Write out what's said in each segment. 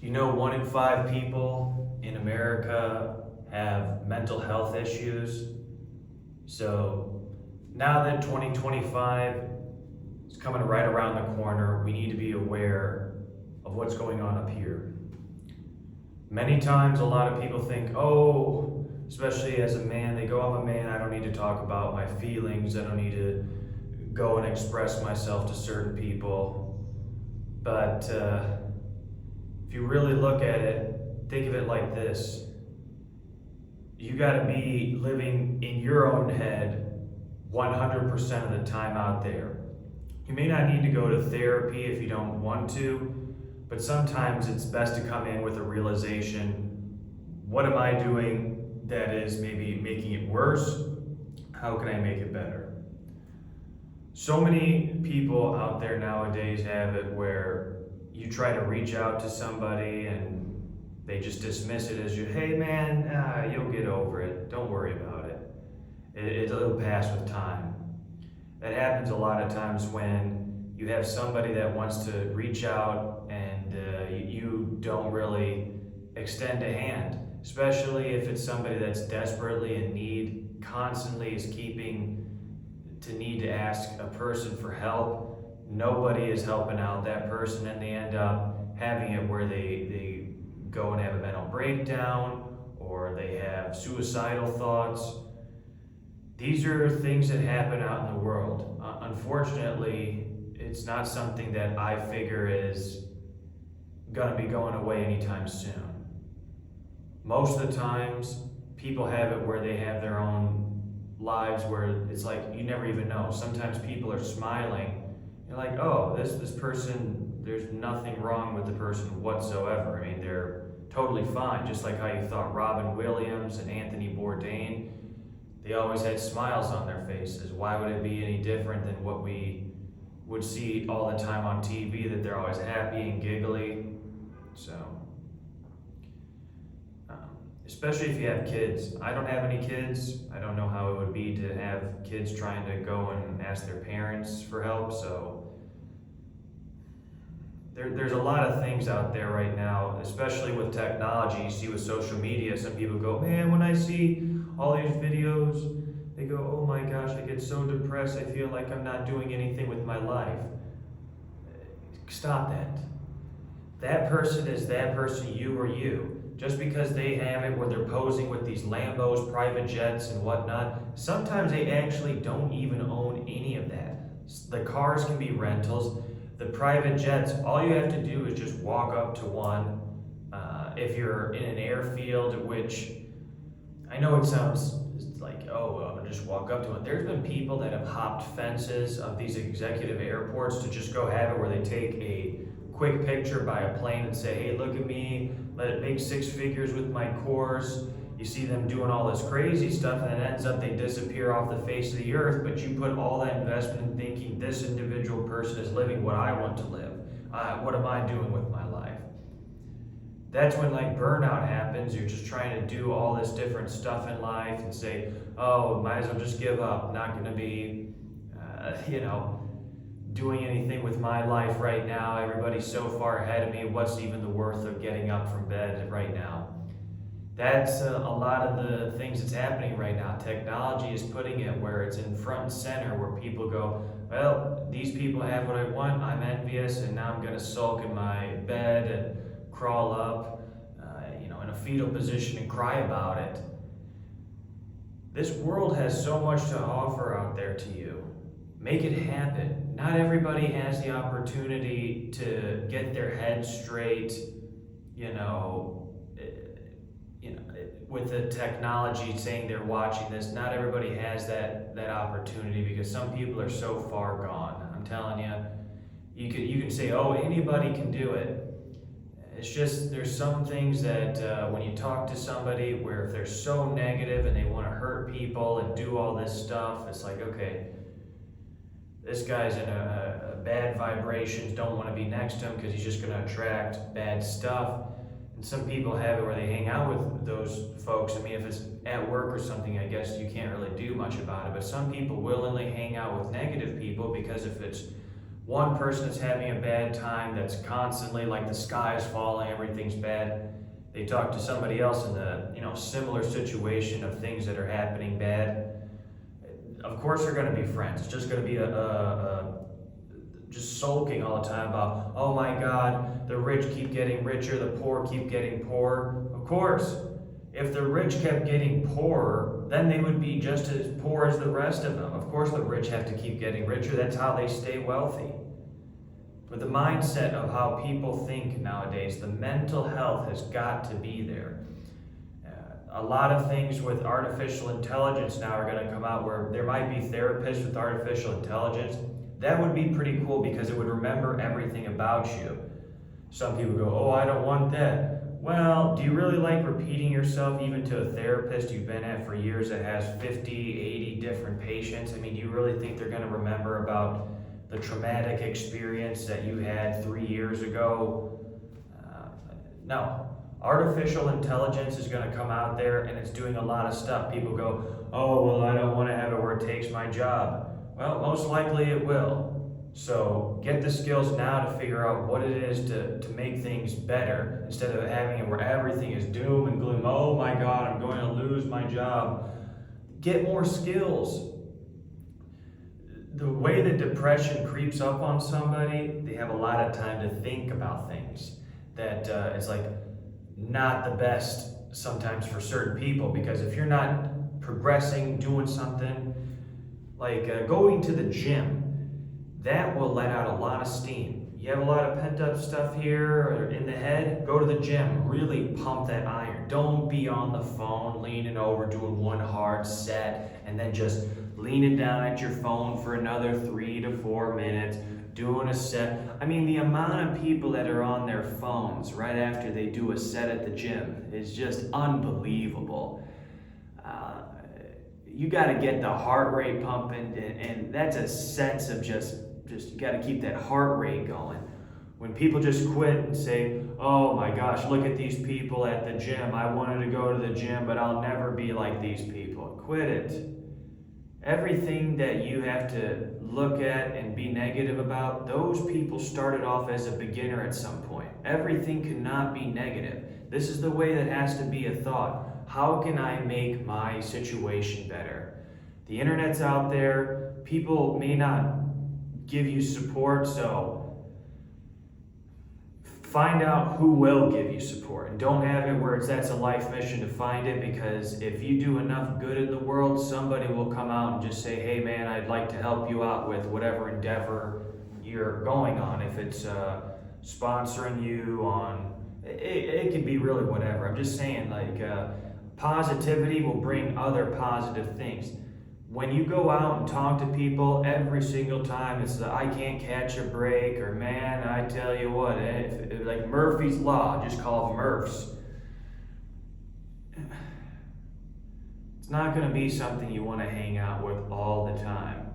You know, 1 in 5 people in America have mental health issues. So now that 2025 is coming right around the corner, we need to be aware of what's going on up here. Many times, a lot of people think, oh, especially as a man, they go, I'm a man, I don't need to talk about my feelings, I don't need to go and express myself to certain people. But if you really look at it, think of it like this. You got to be living in your own head 100% of the time out there. You may not need to go to therapy if you don't want to, but sometimes it's best to come in with a realization, what am I doing that is maybe making it worse? How can I make it better? So many people out there nowadays have it where you try to reach out to somebody and they just dismiss it as you, hey man, you'll get over it. Don't worry about it. It'll pass with time. That happens a lot of times when you have somebody that wants to reach out and you don't really extend a hand, especially if it's somebody that's desperately in need, constantly is keeping to need to ask a person for help. Nobody is helping out that person, and they end up having it where they go and have a mental breakdown, or they have suicidal thoughts. These are things that happen out in the world. Unfortunately, it's not something that I figure is going to be going away anytime soon. Most of the times, people have it where they have their own lives where it's like you never even know. Sometimes people are smiling. You're like, oh, this person, there's nothing wrong with the person whatsoever. I mean, they're totally fine. Just like how you thought Robin Williams and Anthony Bourdain, they always had smiles on their faces. Why would it be any different than what we would see all the time on TV, that they're always happy and giggly? So, especially if you have kids. I don't have any kids. I don't know how it would be to have kids trying to go and ask their parents for help. So there's a lot of things out there right now, especially with technology. You see with social media, some people go, man, when I see all these videos, they go, oh my gosh, I get so depressed. I feel like I'm not doing anything with my life. Stop that. That person is that person, you or you. Just because they have it where they're posing with these Lambos, private jets, and whatnot, sometimes they actually don't even own any of that. The cars can be rentals. The private jets, all you have to do is just walk up to one. If you're in an airfield, which I know it sounds like, oh, just walk up to it. There's been people that have hopped fences of these executive airports to just go have it where they take a quick picture by a plane and say, hey, look at me, let it make 6 figures with my course. You see them doing all this crazy stuff, and it ends up they disappear off the face of the earth, but you put all that investment in thinking this individual person is living what I want to live. What am I doing with my life? That's when like burnout happens. You're just trying to do all this different stuff in life and say, oh, might as well just give up. Not going to be, doing anything with my life right now. Everybody's so far ahead of me. What's even the worth of getting up from bed right now? That's a lot of the things that's happening right now. Technology is putting it where it's in front and center, where people go, well, these people have what I want. I'm envious, and now I'm going to sulk in my bed and crawl up, in a fetal position and cry about it. This world has so much to offer out there to you. Make it happen. Not everybody has the opportunity to get their head straight, with the technology saying they're watching this. Not everybody has that opportunity because some people are so far gone. I'm telling you, you can say, oh, anybody can do it. It's just there's some things that when you talk to somebody where if they're so negative and they want to hurt people and do all this stuff, it's like, okay, this guy's in a bad vibrations, don't want to be next to him because he's just going to attract bad stuff. And some people have it where they hang out with those folks. I mean, if it's at work or something, I guess you can't really do much about it. But some people willingly hang out with negative people because if it's one person is having a bad time that's constantly like the sky is falling, everything's bad. They talk to somebody else in the similar situation of things that are happening bad. Of course they're going to be friends. It's just going to be just sulking all the time about, oh my God, the rich keep getting richer, the poor keep getting poorer. Of course, if the rich kept getting poorer, then they would be just as poor as the rest of them. Of course the rich have to keep getting richer. That's how they stay wealthy. But the mindset of how people think nowadays, the mental health has got to be there. A lot of things with artificial intelligence now are going to come out where there might be therapists with artificial intelligence. That would be pretty cool because it would remember everything about you. Some people go, oh, I don't want that. Well, do you really like repeating yourself even to a therapist you've been at for years that has 50, 80 different patients? I mean, do you really think they're going to remember about the traumatic experience that you had 3 years ago? No. Artificial intelligence is going to come out there and it's doing a lot of stuff. People go, oh, well, I don't want to have it where it takes my job. Well, most likely it will. So get the skills now to figure out what it is to make things better instead of having it where everything is doom and gloom. Oh my God, I'm going to lose my job. Get more skills. The way that depression creeps up on somebody, they have a lot of time to think about things. That it's like not the best sometimes for certain people, because if you're not progressing, doing something, like going to the gym, that will let out a lot of steam. You have a lot of pent up stuff here or in the head, go to the gym, really pump that iron. Don't be on the phone, leaning over, doing one hard set, and then just leaning down at your phone for another 3 to 4 minutes, doing a set. I mean, the amount of people that are on their phones right after they do a set at the gym is just unbelievable. You got to get the heart rate pumping, and that's a sense of just you got to keep that heart rate going. When people just quit and say, oh my gosh, look at these people at the gym. I wanted to go to the gym, but I'll never be like these people. Quit it. Everything that you have to look at and be negative about, those people started off as a beginner at some point. Everything cannot be negative. This is the way that has to be a thought. How can I make my situation better? The internet's out there. People may not give you support, so find out who will give you support. And don't have it where that's a life mission to find it, because if you do enough good in the world, somebody will come out and just say, hey man, I'd like to help you out with whatever endeavor you're going on. If it's sponsoring you on, it could be really whatever. I'm just saying, like, positivity will bring other positive things. When you go out and talk to people, every single time it's the I can't catch a break, or man, I tell you what, like Murphy's Law, just call them Murphs. It's not going to be something you want to hang out with all the time.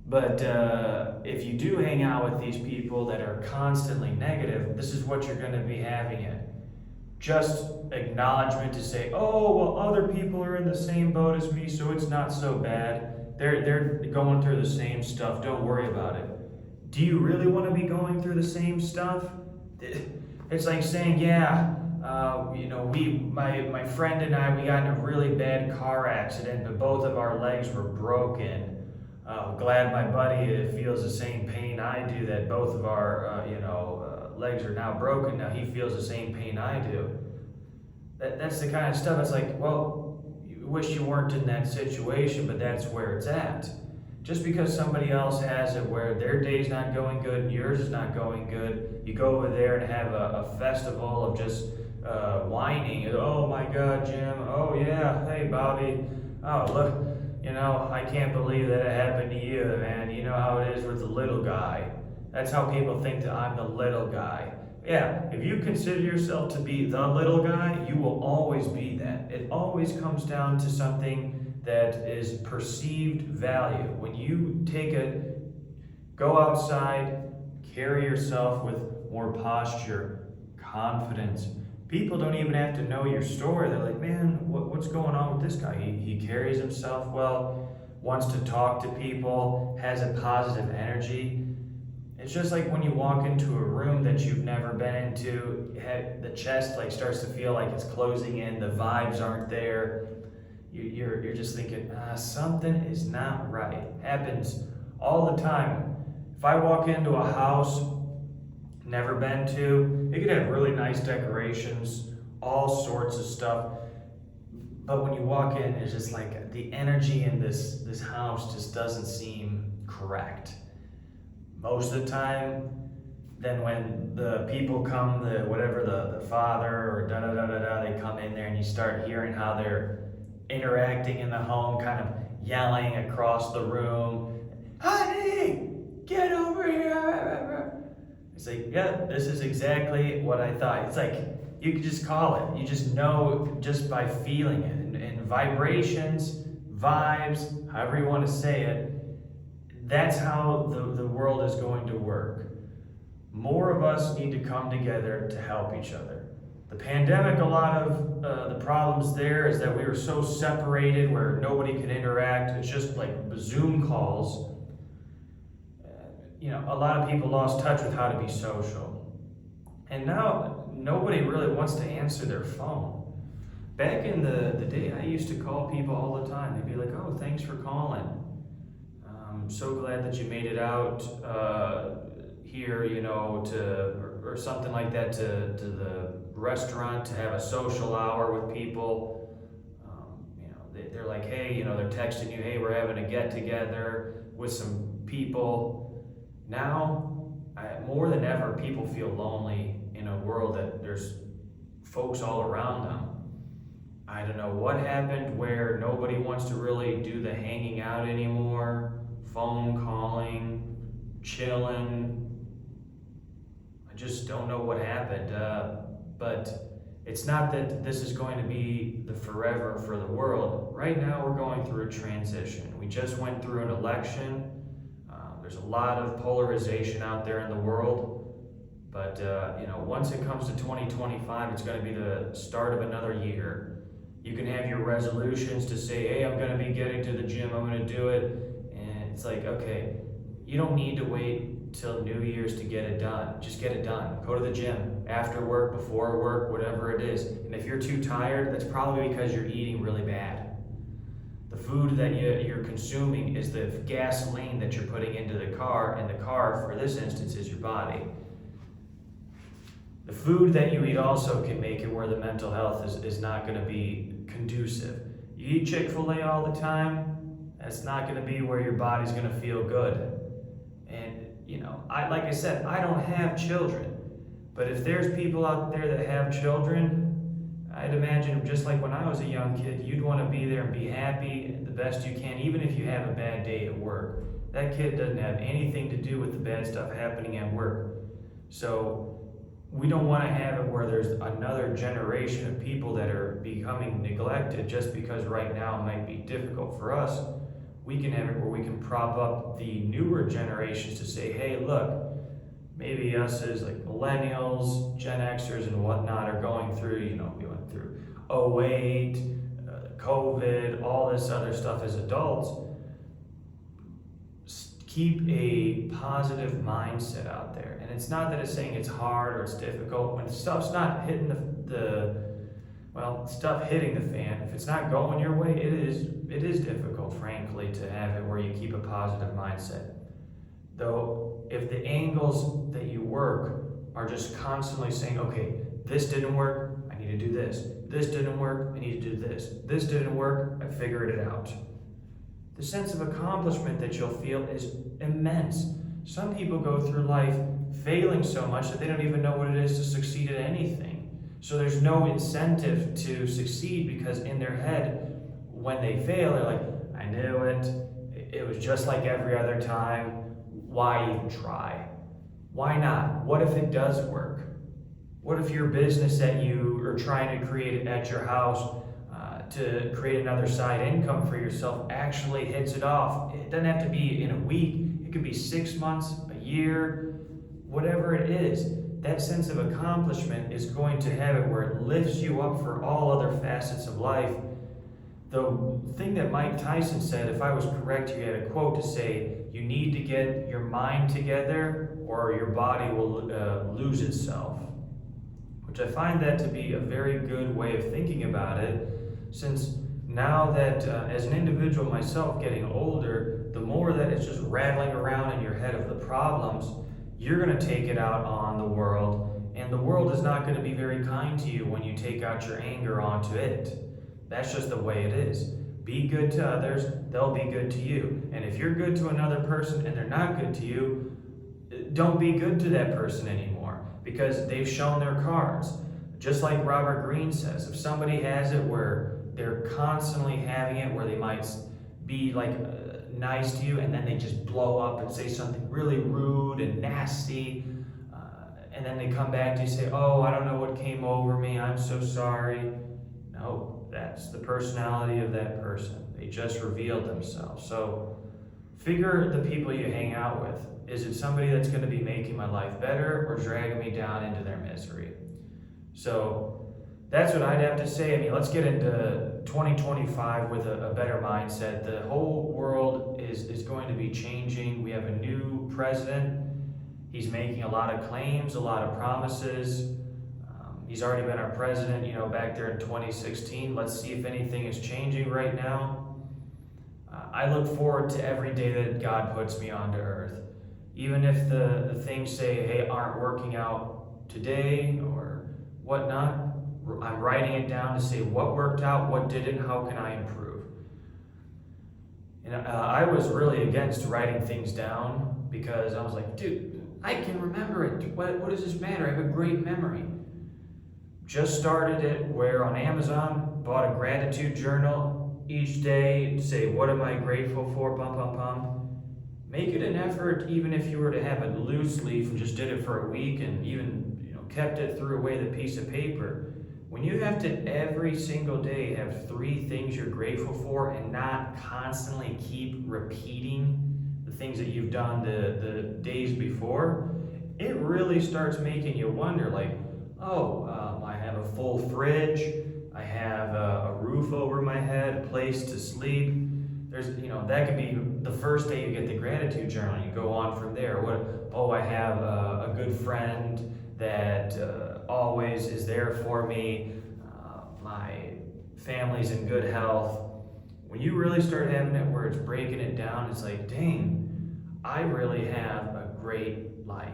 But if you do hang out with these people that are constantly negative, this is what you're going to be having it. Just acknowledgement to say, oh, well, other people are in the same boat as me, so it's not so bad. They're going through the same stuff. Don't worry about it. Do you really want to be going through the same stuff? It's like saying, yeah, my friend and I, we got in a really bad car accident, but both of our legs were broken. Glad my buddy feels the same pain I do, that both of our, legs are now broken. Now he feels the same pain I do. That's the kind of stuff. It's like, well, you wish you weren't in that situation, but that's where it's at. Just because somebody else has it where their day's not going good and yours is not going good, you go over there and have a festival of just whining. Oh my God, Jim. Oh yeah. Hey, Bobby. Oh, look, I can't believe that it happened to you, man. You know how it is with the little guy. That's how people think that I'm the little guy. Yeah, if you consider yourself to be the little guy, you will always be that. It always comes down to something that is perceived value. When you go outside, carry yourself with more posture, confidence. People don't even have to know your story. They're like, man, what's going on with this guy? He carries himself well, wants to talk to people, has a positive energy. It's just like when you walk into a room that you've never been into, the chest like starts to feel like it's closing in, the vibes aren't there. You're just thinking, something is not right. Happens all the time. If I walk into a house never been to, it could have really nice decorations, all sorts of stuff. But when you walk in, it's just like the energy in this house just doesn't seem correct. Most of the time, then when the people come, the father or they come in there and you start hearing how they're interacting in the home, kind of yelling across the room, "Honey, get over here." It's like, yeah, this is exactly what I thought. It's like, you can just call it. You just know just by feeling it. And vibrations, vibes, however you want to say it, that's how the world is going to work. More of us need to come together to help each other. The pandemic, a lot of the problems there is that we were so separated where nobody could interact. It's just like Zoom calls. A lot of people lost touch with how to be social. And now nobody really wants to answer their phone. Back in the day, I used to call people all the time. They'd be like, "Oh, thanks for calling. I'm so glad that you made it out here, or something like that, to the restaurant to have a social hour with people." They're like, hey, they're texting you, "Hey, we're having a get together with some people." Now, more than ever, people feel lonely in a world that there's folks all around them. I don't know what happened where nobody wants to really do the hanging out anymore, phone calling, chilling. I just don't know what happened, but it's not that this is going to be the forever for the world. Right now, we're going through a transition. We just went through an election. There's a lot of polarization out there in the world, but once it comes to 2025, it's going to be the start of another year. You can have your resolutions to say, "Hey, I'm going to be getting to the gym, I'm going to do it," and it's like, okay, you don't need to wait till New Year's to get it done. Just get it done. Go to the gym after work, before work, whatever it is. And if you're too tired, that's probably because you're eating really bad. The food that you're consuming is the gasoline that you're putting into the car, and the car, for this instance, is your body. The food that you eat also can make it where the mental health is not going to be conducive. You eat Chick-fil-A all the time, that's not going to be where your body's going to feel good. And, like I said, I don't have children, but if there's people out there that have children, I'd imagine just like when I was a young kid, you'd want to be there and be happy the best you can, even if you have a bad day at work. That kid doesn't have anything to do with the bad stuff happening at work. So we don't want to have it where there's another generation of people that are becoming neglected just because right now it might be difficult for us. We can have it where we can prop up the newer generations to say, hey, look, maybe us as like millennials, Gen Xers and whatnot are going through, we went through 08, COVID, all this other stuff as adults. Keep a positive mindset out there. And it's not that it's saying it's hard or it's difficult. When stuff's not hitting stuff hitting the fan, if it's not going your way, it is difficult, frankly, to have it where you keep a positive mindset. Though, if the angles that you work are just constantly saying, okay, this didn't work, I need to do this. This didn't work, I need to do this. This didn't work, I figured it out. The sense of accomplishment that you'll feel is immense. Some people go through life failing so much that they don't even know what it is to succeed at anything. So there's no incentive to succeed because in their head, when they fail, they're like, I knew it. It was just like every other time. Why even try? Why not? What if it does work? What if your business that you are trying to create at your house to create another side income for yourself actually hits it off? It doesn't have to be in a week. It could be 6 months, a year, whatever it is. That sense of accomplishment is going to have it where it lifts you up for all other facets of life. The thing that Mike Tyson said, if I was correct, he had a quote to say, you need to get your mind together or your body will lose itself. Which I find that to be a very good way of thinking about it, since now that as an individual myself getting older, the more that it's just rattling around in your head of the problems, you're going to take it out on the world, and the world is not going to be very kind to you when you take out your anger onto it. That's just the way it is. Be good to others, they'll be good to you. And if you're good to another person and they're not good to you, don't be good to that person anymore, because they've shown their cards. Just like Robert Greene says, if somebody has it where they're constantly having it, where they might be like nice to you and then they just blow up and say something really rude and nasty, and then they come back to you and say, oh, I don't know what came over me, I'm so sorry. No, that's the personality of that person. They just revealed themselves. So figure the people you hang out with. Is it somebody that's going to be making my life better or dragging me down into their misery? So that's what I'd have to say. I mean, let's get into 2025 with a better mindset. The whole world is going to be changing. We have a new president. He's making a lot of claims, a lot of promises. He's already been our president, back there in 2016. Let's see if anything is changing right now. I look forward to every day that God puts me onto earth. Even if the things say, hey, aren't working out today or whatnot, I'm writing it down to say what worked out, what didn't, how can I improve. And I was really against writing things down because I was like, dude, I can remember it. What does this matter? I have a great memory. Just started it where on Amazon, bought a gratitude journal each day to say, what am I grateful for, pum, pum, pum. Make it an effort, even if you were to have it loose leaf and just did it for a week and even kept it, threw away the piece of paper. When you have to every single day have 3 things you're grateful for and not constantly keep repeating the things that you've done the days before, it really starts making you wonder, like, I have a full fridge, I have a roof over my head, a place to sleep. There's, that could be the first day you get the gratitude journal. You go on from there. I have a good friend that always is there for me. My family's in good health. When you really start having it where it's breaking it down, it's like, dang, I really have a great life.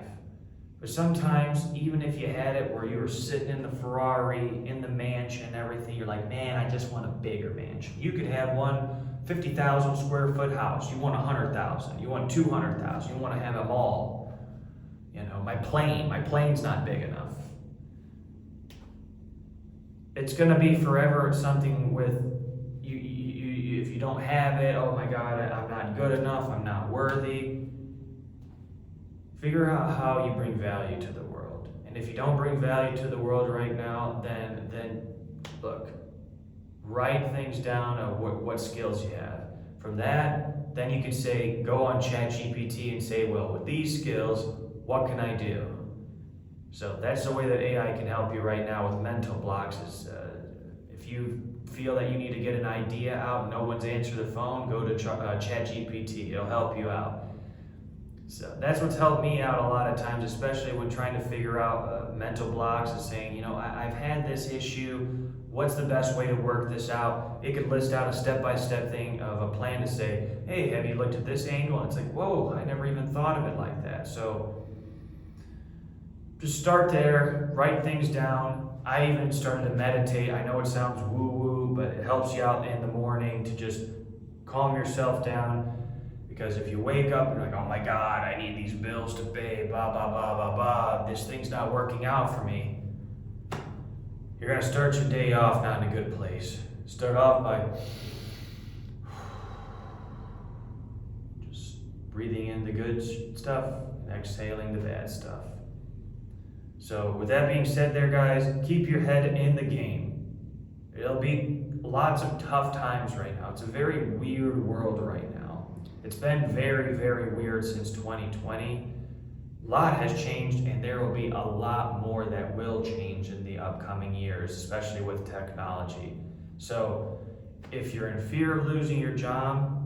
But sometimes, even if you had it where you were sitting in the Ferrari, in the mansion and everything, you're like, man, I just want a bigger mansion. You could have one 50,000 square foot house. You want 100,000. You want 200,000. You want to have them all. My plane's not big enough. It's going to be forever something with you. If you don't have it, oh my God, I'm not good enough. I'm not worthy. Figure out how you bring value to the world. And if you don't bring value to the world right now, then look, write things down of what skills you have. From that, then you can say, go on ChatGPT and say, well, with these skills, what can I do? So that's the way that AI can help you right now with mental blocks. Is if you feel that you need to get an idea out and no one's answered the phone, go to ChatGPT. It'll help you out. So that's what's helped me out a lot of times, especially when trying to figure out mental blocks, is saying, I've had this issue. What's the best way to work this out? It could list out a step-by-step thing of a plan to say, hey, have you looked at this angle? And it's like, whoa, I never even thought of it like that. So just start there, write things down. I even started to meditate. I know it sounds woo-woo, but it helps you out in the morning to just calm yourself down. Because if you wake up and you're like, oh my God, I need these bills to pay, blah, blah, blah, blah, blah, this thing's not working out for me, you're going to start your day off not in a good place. Start off by just breathing in the good stuff and exhaling the bad stuff. So with that being said there, guys, keep your head in the game. It'll be lots of tough times right now. It's a very weird world right now. It's been very, very weird since 2020. A lot has changed, and there will be a lot more that will change in the upcoming years, especially with technology. So if you're in fear of losing your job,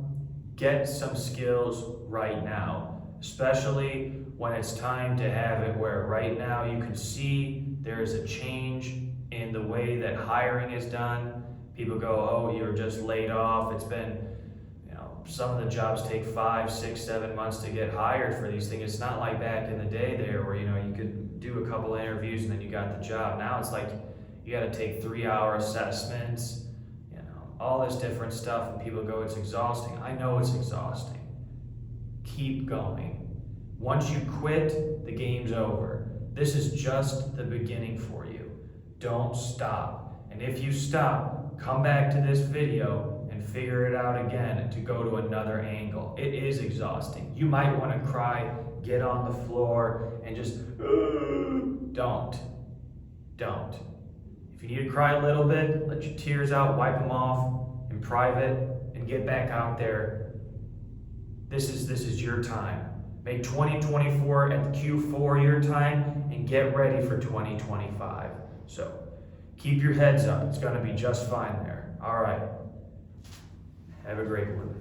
get some skills right now, especially when it's time to have it where right now you can see there is a change in the way that hiring is done. People go, oh, you're just laid off. It's been, some of the jobs take 5, 6, 7 months to get hired for these things. It's not like back in the day there where, you could do a couple of interviews and then you got the job. Now it's like you got to take 3-hour assessments, all this different stuff, and people go, it's exhausting. I know it's exhausting. Keep going. Once you quit, the game's over. This is just the beginning for you. Don't stop. And if you stop, come back to this video and figure it out again to go to another angle. It is exhausting. You might want to cry, get on the floor, and just, don't. If you need to cry a little bit, let your tears out, wipe them off in private, and get back out there. This is your time. Make 2024 and Q4 your time, and get ready for 2025. So keep your heads up. It's going to be just fine there. All right. Have a great one.